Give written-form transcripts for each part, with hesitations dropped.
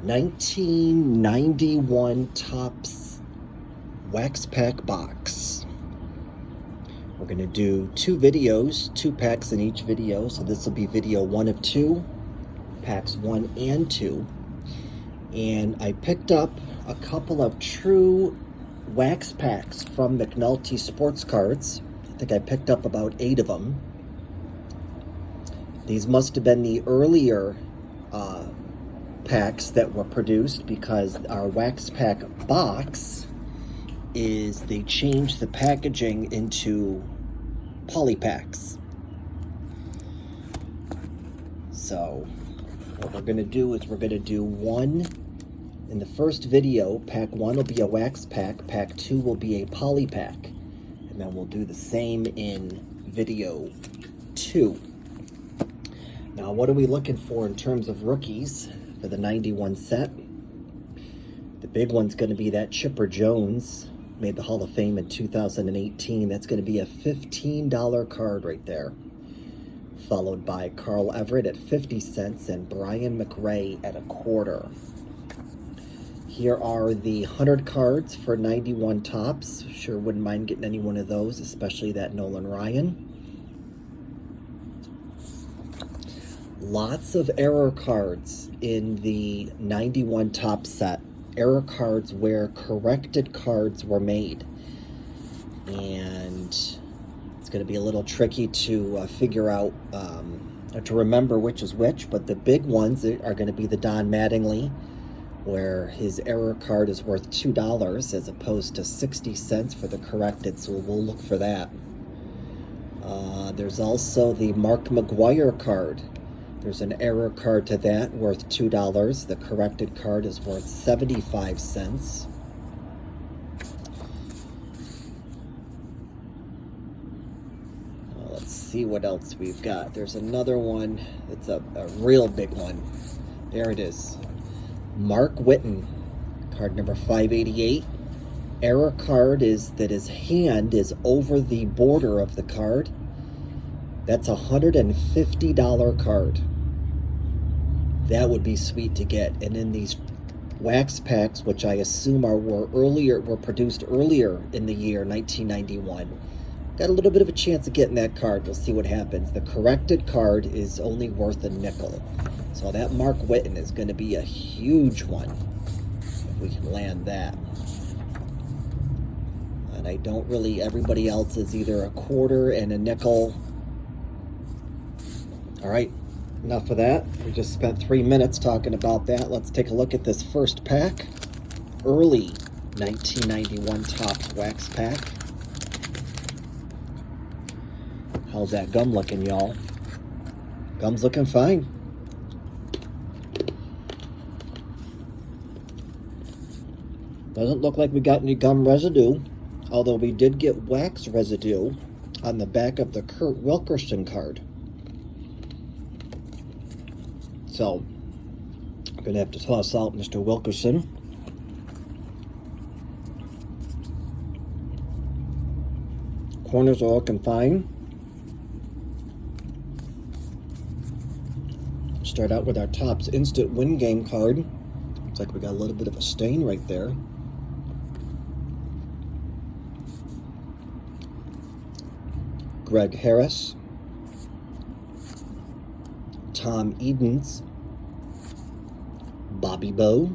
1991 Topps wax pack box. We're going to do two videos, two packs in each video. So this will be video 1 of 2, packs 1 and 2. And I picked up a couple of true wax packs from McNulty sports cards. I think I picked up about 8 of them. These must have been the earlier packs that were produced, because our wax pack box is they changed the packaging into poly packs. So what we're going to do is we're going to do one in the first video. Pack 1 will be a wax pack, pack 2 will be a poly pack, and then we'll do the same in video 2. Now, what are we looking for in terms of rookies for the 91 set? The big one's going to be that Chipper Jones, made the Hall of Fame in 2018. That's going to be a $15 card right there. Followed by Carl Everett at 50 cents and Brian McRae at a quarter. Here are the 100 cards for 91 Topps. Sure wouldn't mind getting any one of those, especially that Nolan Ryan. Lots of error cards in the 91 Topps set. Error cards where corrected cards were made. And it's going to be a little tricky to figure out, to remember which is which. But the big ones are going to be the Don Mattingly, where his error card is worth $2 as opposed to 60 cents for the corrected. So we'll look for that. There's also the Mark McGwire card. There's an error card to that worth $2. The corrected card is worth 75 cents. Well, let's see what else we've got. There's another one. It's a real big one. There it is. Mark Whitten, card number 588. Error card is that his hand is over the border of the card. That's a $150 card. That would be sweet to get. And in these wax packs, which I assume were produced earlier in the year 1991, got a little bit of a chance of getting that card. We'll see what happens. The corrected card is only worth a nickel. So that Mark Whitten is going to be a huge one if we can land that. And I don't really, everybody else is either a quarter and a nickel. All right, enough of that. We just spent 3 minutes talking about that. Let's take a look at this first pack. Early 1991 Topps wax pack. How's that gum looking, y'all? Gum's looking fine. Doesn't look like we got any gum residue, although we did get wax residue on the back of the Kurt Wilkerson card. So, I'm going to have to toss out Mr. Wilkerson. Corners are looking fine. Start out with our Topps Instant Win Game card. Looks like we got a little bit of a stain right there. Greg Harris. Tom Edens. Bobby Bowe,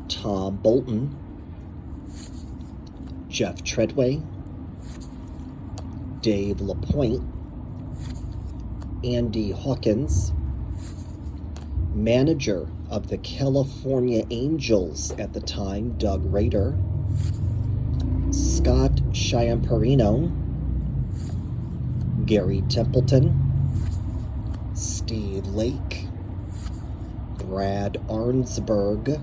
Tom Bolton, Jeff Treadway, Dave LaPointe, Andy Hawkins, manager of the California Angels at the time, Doug Rader, Scott Chiamparino, Gary Templeton, Steve Lake, Brad Arnsberg,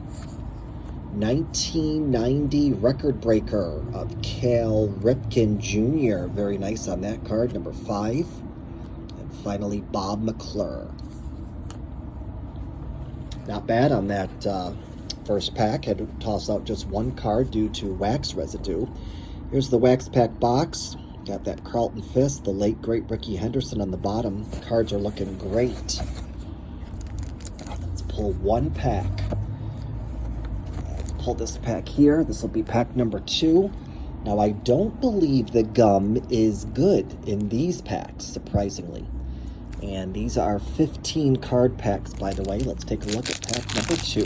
1990 record breaker of Cal Ripken Jr. Very nice on that card, number 5. And finally, Bob McClure. Not bad on that first pack. Had to toss out just one card due to wax residue. Here's the wax pack box. Got that Carlton Fisk, the late great Ricky Henderson on the bottom. The cards are looking great. Let's pull one pack. Let's pull this pack here. This will be pack number 2. Now, I don't believe the gum is good in these packs, surprisingly. And these are 15 card packs, by the way. Let's take a look at pack number 2.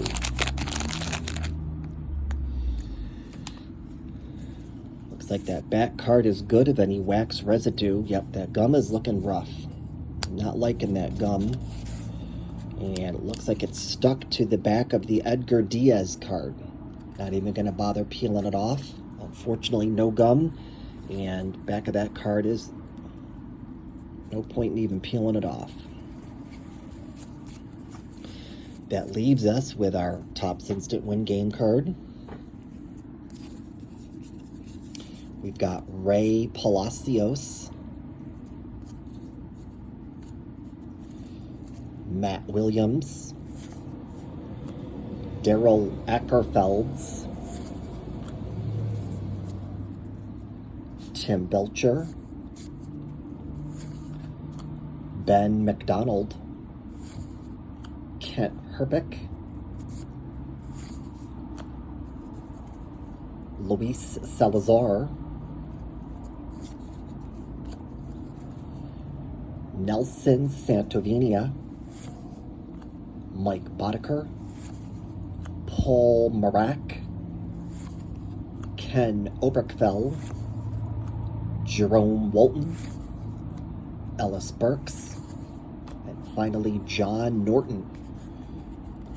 Looks like that back card is good of any wax residue. Yep, that gum is looking rough. Not liking that gum. And it looks like it's stuck to the back of the Edgar Diaz card. Not even going to bother peeling it off. Unfortunately, no gum. And back of that card is no point in even peeling it off. That leaves us with our Topps Instant Win Game card. We've got Ray Palacios, Matt Williams, Daryl Ackerfelds, Tim Belcher, Ben McDonald, Kent Herbeck, Luis Salazar, Nelson Santovenia, Mike Boddicker, Paul Marak, Ken Oberkfell, Jerome Walton, Ellis Burks, and finally John Norton.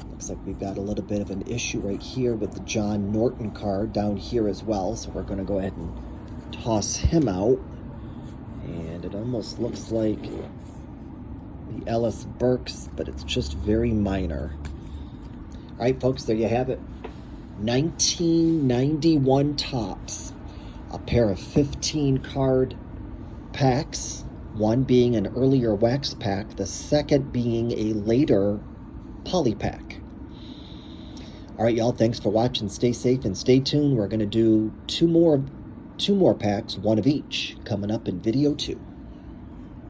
Looks like we've got a little bit of an issue right here with the John Norton card down here as well, so we're going to go ahead and toss him out. And it almost looks like the Ellis Burks, but it's just very minor. All right, folks, there you have it. 1991 Topps. A pair of 15 card packs, one being an earlier wax pack, the second being a later poly pack. All right, y'all, thanks for watching. Stay safe and stay tuned. We're going to do two more packs, one of each, coming up in video 2.